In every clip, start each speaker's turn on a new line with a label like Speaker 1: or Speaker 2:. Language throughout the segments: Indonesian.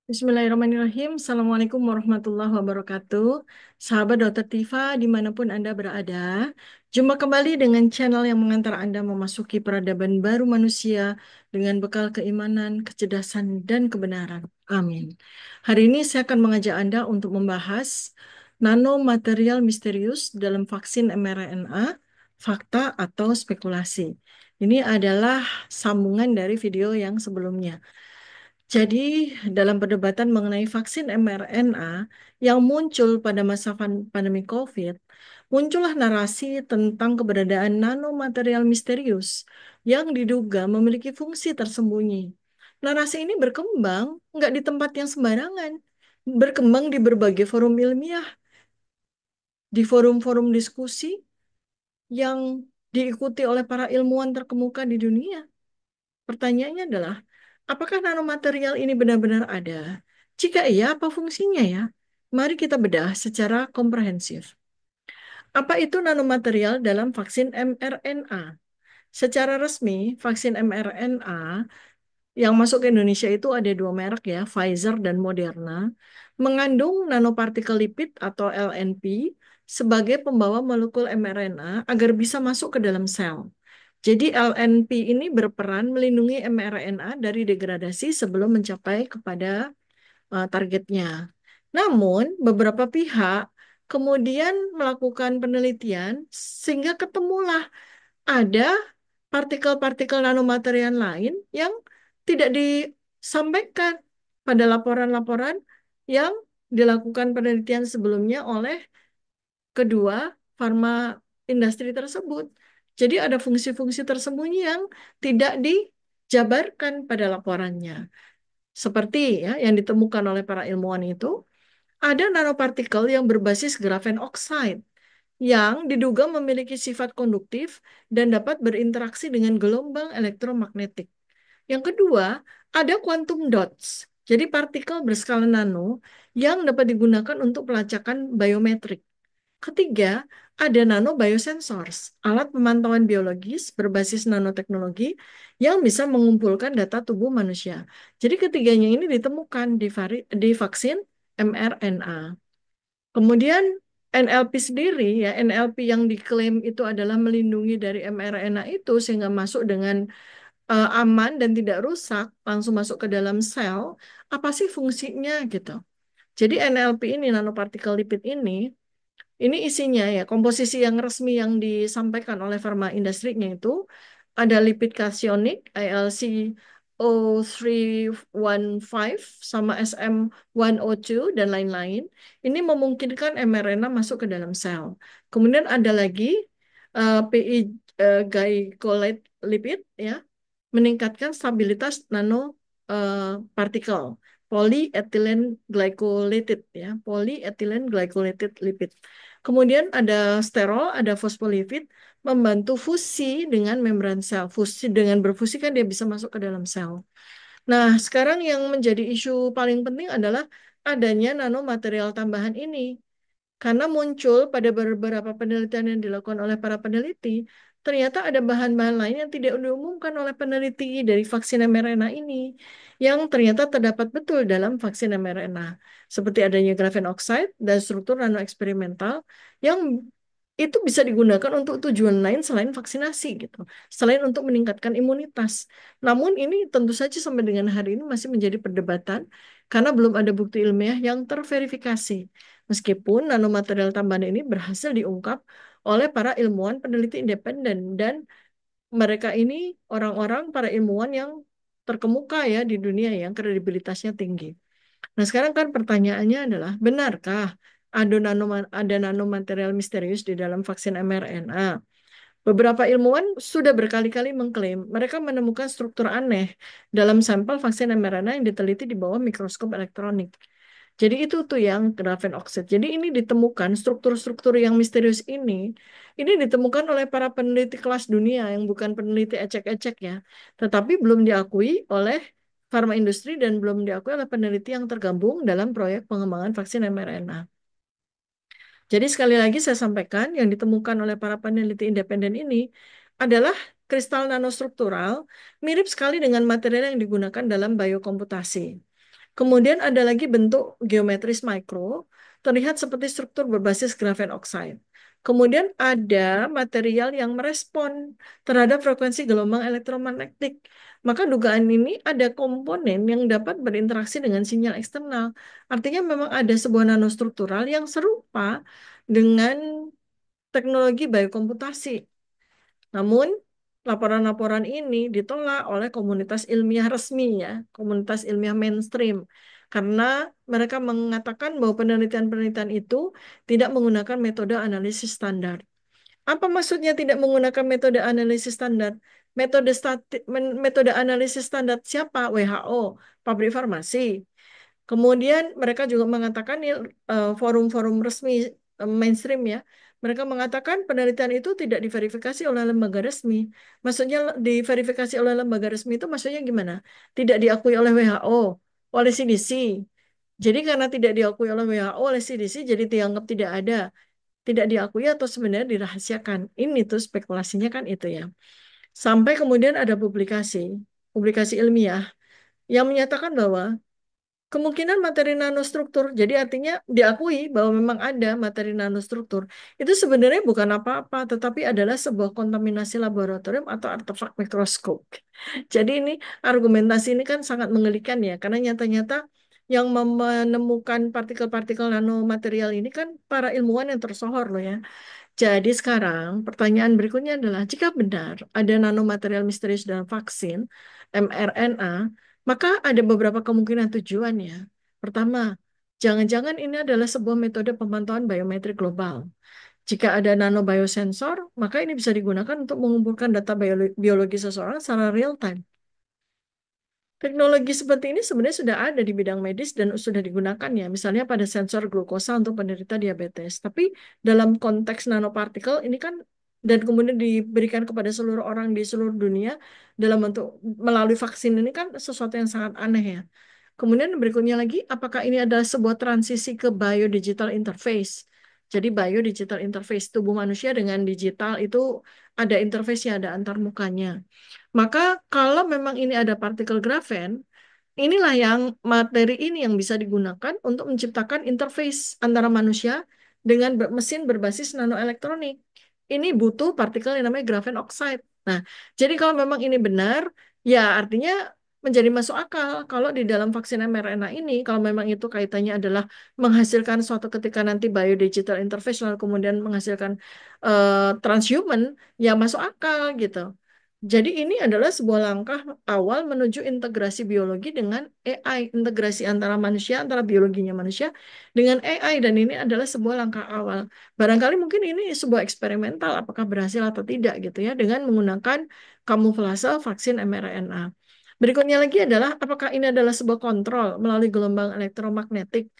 Speaker 1: Bismillahirrahmanirrahim. Assalamualaikum warahmatullahi wabarakatuh. Sahabat Dokter Tifa, dimanapun Anda berada, jumpa kembali dengan channel yang mengantar Anda memasuki peradaban baru manusia dengan bekal keimanan, kecerdasan, dan kebenaran. Amin. Hari ini saya akan mengajak Anda untuk membahas nanomaterial misterius dalam vaksin mRNA, fakta atau spekulasi. Ini adalah sambungan dari video yang sebelumnya. Jadi, dalam perdebatan mengenai vaksin mRNA yang muncul pada masa pandemi COVID, muncullah narasi tentang keberadaan nanomaterial misterius yang diduga memiliki fungsi tersembunyi. Narasi ini berkembang nggak di tempat yang sembarangan, berkembang di berbagai forum ilmiah, di forum-forum diskusi yang diikuti oleh para ilmuwan terkemuka di dunia. Pertanyaannya adalah, apakah nanomaterial ini benar-benar ada? Jika iya, apa fungsinya ya? Mari kita bedah secara komprehensif. Apa itu nanomaterial dalam vaksin mRNA? Secara resmi, vaksin mRNA yang masuk ke Indonesia itu ada dua merek ya, Pfizer dan Moderna, mengandung nanopartikel lipid atau LNP sebagai pembawa molekul mRNA agar bisa masuk ke dalam sel. Jadi LNP ini berperan melindungi mRNA dari degradasi sebelum mencapai kepada targetnya. Namun, beberapa pihak kemudian melakukan penelitian sehingga ketemulah ada partikel-partikel nanomaterial lain yang tidak disampaikan pada laporan-laporan yang dilakukan penelitian sebelumnya oleh kedua farma industri tersebut. Jadi ada fungsi-fungsi tersembunyi yang tidak dijabarkan pada laporannya. Seperti ya yang ditemukan oleh para ilmuwan itu, ada nanopartikel yang berbasis grafen oxide yang diduga memiliki sifat konduktif dan dapat berinteraksi dengan gelombang elektromagnetik. Yang kedua, ada quantum dots. Jadi partikel berskala nano yang dapat digunakan untuk pelacakan biometrik. Ketiga, ada nanobiosensors, alat pemantauan biologis berbasis nanoteknologi yang bisa mengumpulkan data tubuh manusia. Jadi ketiganya ini ditemukan di vaksin mRNA. Kemudian NLP sendiri, ya NLP yang diklaim itu adalah melindungi dari mRNA itu sehingga masuk dengan aman dan tidak rusak, langsung masuk ke dalam sel. Apa sih fungsinya gitu? Jadi NLP ini, nanopartikel lipid ini isinya ya, komposisi yang resmi yang disampaikan oleh farma industrinya itu ada lipid kasionik, ILC0315 sama SM102 dan lain-lain. Ini memungkinkan mRNA masuk ke dalam sel. Kemudian ada lagi PI glycolate lipid ya, meningkatkan stabilitas nano partikel polyethylene glycolated ya, polyethylene glycolated lipid. Kemudian ada sterol, ada fosfolipid membantu fusi dengan membran sel. Fusi dengan berfusi kan dia bisa masuk ke dalam sel. Nah, sekarang yang menjadi isu paling penting adalah adanya nanomaterial tambahan ini. Karena muncul pada beberapa penelitian yang dilakukan oleh para peneliti, ternyata ada bahan-bahan lain yang tidak diumumkan oleh peneliti dari vaksin mRNA ini, yang ternyata terdapat betul dalam vaksin mRNA, seperti adanya grafen oxide dan struktur nanoeksperimental yang itu bisa digunakan untuk tujuan lain selain vaksinasi gitu, selain untuk meningkatkan imunitas. Namun ini tentu saja sampai dengan hari ini masih menjadi perdebatan karena belum ada bukti ilmiah yang terverifikasi. Meskipun nanomaterial tambahan ini berhasil diungkap oleh para ilmuwan peneliti independen dan mereka ini orang-orang para ilmuwan yang terkemuka ya di dunia yang kredibilitasnya tinggi. Nah, sekarang kan pertanyaannya adalah, benarkah ada nanomaterial misterius di dalam vaksin mRNA? Beberapa ilmuwan sudah berkali-kali mengklaim mereka menemukan struktur aneh dalam sampel vaksin mRNA yang diteliti di bawah mikroskop elektronik. Jadi itu tuh yang grafen oxide. Jadi ini ditemukan struktur-struktur yang misterius ini ditemukan oleh para peneliti kelas dunia yang bukan peneliti ecek-ecek ya, tetapi belum diakui oleh farma industri dan belum diakui oleh peneliti yang tergabung dalam proyek pengembangan vaksin mRNA. Jadi sekali lagi saya sampaikan yang ditemukan oleh para peneliti independen ini adalah kristal nanostruktural mirip sekali dengan material yang digunakan dalam biokomputasi. Kemudian ada lagi bentuk geometris mikro, terlihat seperti struktur berbasis grafen oxide. Kemudian ada material yang merespon terhadap frekuensi gelombang elektromagnetik. Maka dugaan ini ada komponen yang dapat berinteraksi dengan sinyal eksternal. Artinya memang ada sebuah nanostruktural yang serupa dengan teknologi biokomputasi. Namun, laporan-laporan ini ditolak oleh komunitas ilmiah resmi ya, komunitas ilmiah mainstream. Karena mereka mengatakan bahwa penelitian-penelitian itu tidak menggunakan metode analisis standar. Apa maksudnya tidak menggunakan metode analisis standar? Metode analisis standar siapa? WHO, pabrik farmasi. Kemudian mereka juga mengatakan forum-forum resmi mainstream ya. Mereka mengatakan penelitian itu tidak diverifikasi oleh lembaga resmi. Maksudnya diverifikasi oleh lembaga resmi itu maksudnya gimana? Tidak diakui oleh WHO, oleh CDC. Jadi karena tidak diakui oleh WHO, oleh CDC, jadi dianggap tidak ada, tidak diakui atau sebenarnya dirahasiakan. Ini tuh spekulasinya kan itu ya. Sampai kemudian ada publikasi, publikasi ilmiah yang menyatakan bahwa kemungkinan materi nanostruktur, jadi artinya diakui bahwa memang ada materi nanostruktur. Itu sebenarnya bukan apa-apa, tetapi adalah sebuah kontaminasi laboratorium atau artefak mikroskop. Jadi ini argumentasi ini kan sangat mengerikan ya, karena nyata-nyata yang menemukan partikel-partikel nanomaterial ini kan para ilmuwan yang tersohor loh ya. Jadi sekarang pertanyaan berikutnya adalah jika benar ada nanomaterial misterius dalam vaksin mRNA, maka ada beberapa kemungkinan tujuannya. Pertama, jangan-jangan ini adalah sebuah metode pemantauan biometrik global. Jika ada nanobiosensor, maka ini bisa digunakan untuk mengumpulkan data biologi seseorang secara real time. Teknologi seperti ini sebenarnya sudah ada di bidang medis dan sudah digunakan ya, misalnya pada sensor glukosa untuk penderita diabetes. Tapi dalam konteks nanopartikel ini kan dan kemudian diberikan kepada seluruh orang di seluruh dunia dalam bentuk melalui vaksin ini kan sesuatu yang sangat aneh ya. Kemudian berikutnya lagi, apakah ini adalah sebuah transisi ke biodigital interface? Jadi biodigital interface tubuh manusia dengan digital itu ada interface-nya, ada antarmukanya. Maka kalau memang ini ada partikel grafen, inilah yang materi ini yang bisa digunakan untuk menciptakan interface antara manusia dengan mesin berbasis nanoelektronik. Ini butuh partikel yang namanya graphene oxide. Nah, jadi kalau memang ini benar, ya artinya menjadi masuk akal kalau di dalam vaksin mRNA ini, kalau memang itu kaitannya adalah menghasilkan suatu ketika nanti biodigital interface lalu kemudian menghasilkan transhuman, ya masuk akal gitu. Jadi ini adalah sebuah langkah awal menuju integrasi biologi dengan AI, integrasi antara manusia, antara biologinya manusia dengan AI, dan ini adalah sebuah langkah awal. Barangkali mungkin ini sebuah eksperimental, apakah berhasil atau tidak gitu ya, dengan menggunakan kamuflase vaksin mRNA. Berikutnya lagi adalah apakah ini adalah sebuah kontrol melalui gelombang elektromagnetik.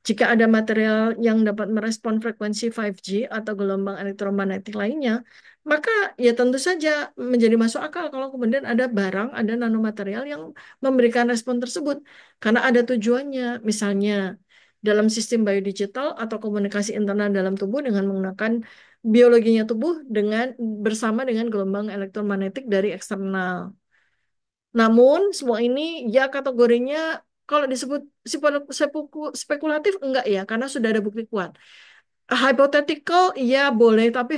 Speaker 1: Jika ada material yang dapat merespon frekuensi 5G atau gelombang elektromagnetik lainnya, maka ya tentu saja menjadi masuk akal kalau kemudian ada barang, ada nanomaterial yang memberikan respon tersebut. Karena ada tujuannya, misalnya dalam sistem biodigital atau komunikasi internal dalam tubuh dengan menggunakan biologinya tubuh dengan bersama dengan gelombang elektromagnetik dari eksternal. Namun semua ini ya kategorinya kalau disebut spekulatif enggak ya, karena sudah ada bukti kuat. Hypothetical ya boleh, tapi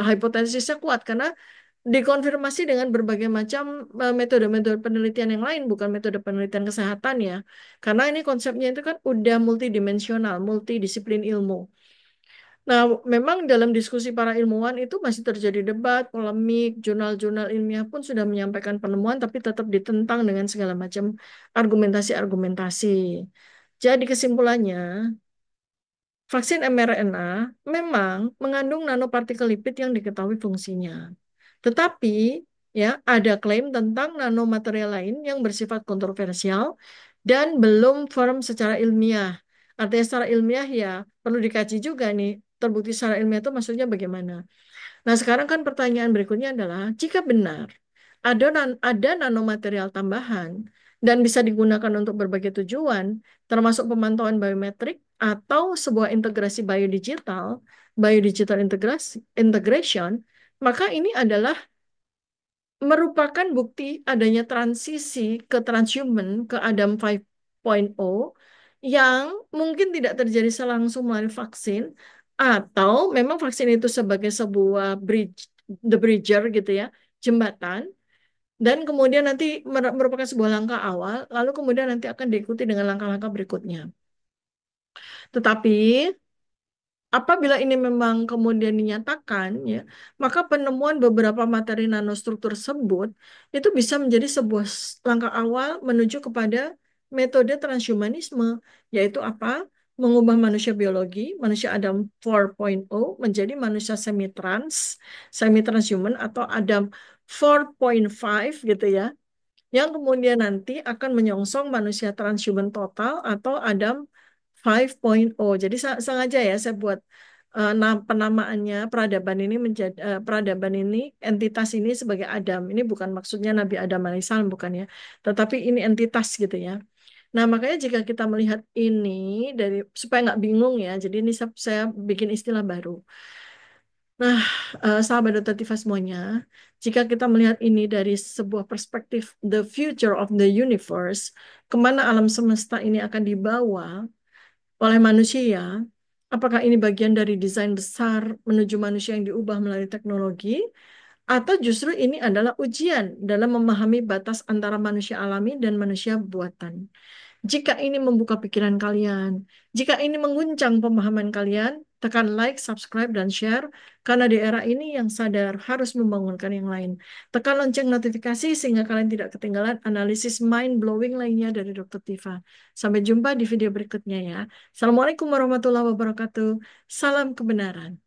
Speaker 1: hipotesisnya kuat karena dikonfirmasi dengan berbagai macam metode-metode penelitian yang lain, bukan metode penelitian kesehatan ya. Karena ini konsepnya itu kan udah multidimensional, multidisiplin ilmu. Nah, memang dalam diskusi para ilmuwan itu masih terjadi debat, polemik, jurnal-jurnal ilmiah pun sudah menyampaikan penemuan, tapi tetap ditentang dengan segala macam argumentasi-argumentasi. Jadi kesimpulannya, vaksin mRNA memang mengandung nanopartikel lipid yang diketahui fungsinya. Tetapi ya ada klaim tentang nanomaterial lain yang bersifat kontroversial dan belum firm secara ilmiah. Artinya secara ilmiah ya perlu dikaji juga nih. Terbukti secara ilmiah itu maksudnya bagaimana. Nah, sekarang kan pertanyaan berikutnya adalah jika benar ada nanomaterial tambahan dan bisa digunakan untuk berbagai tujuan, termasuk pemantauan biometrik atau sebuah integrasi biodigital integration, maka ini adalah merupakan bukti adanya transisi ke transhuman, ke Adam 5 yang mungkin tidak terjadi langsung melalui vaksin, atau memang vaksin itu sebagai sebuah the bridger gitu ya, jembatan, dan kemudian nanti merupakan sebuah langkah awal, lalu kemudian nanti akan diikuti dengan langkah-langkah berikutnya. Tetapi apabila ini memang kemudian dinyatakan, ya, maka penemuan beberapa materi nanostruktur tersebut itu bisa menjadi sebuah langkah awal menuju kepada metode transhumanisme, yaitu apa? Mengubah manusia biologi, manusia Adam 4.0 menjadi manusia semi-transhuman atau Adam 4.5 gitu ya, yang kemudian nanti akan menyongsong manusia transhuman total atau Adam 5.0. Jadi sengaja ya saya buat penamaannya peradaban ini menjadi peradaban ini, entitas ini sebagai Adam. Ini bukan maksudnya Nabi Adam alaihissalam, bukan ya, tetapi ini entitas gitu ya. Nah, makanya jika kita melihat ini dari supaya nggak bingung ya, jadi ini saya bikin istilah baru. Nah, sahabat Dr. Tifa semuanya, jika kita melihat ini dari sebuah perspektif the future of the universe, kemana alam semesta ini akan dibawa oleh manusia, apakah ini bagian dari desain besar menuju manusia yang diubah melalui teknologi, atau justru ini adalah ujian dalam memahami batas antara manusia alami dan manusia buatan. Jika ini membuka pikiran kalian, jika ini mengguncang pemahaman kalian, tekan like, subscribe, dan share, karena di era ini yang sadar harus membangunkan yang lain. Tekan lonceng notifikasi sehingga kalian tidak ketinggalan analisis mind-blowing lainnya dari Dr. Tifa. Sampai jumpa di video berikutnya ya. Assalamualaikum warahmatullahi wabarakatuh. Salam kebenaran.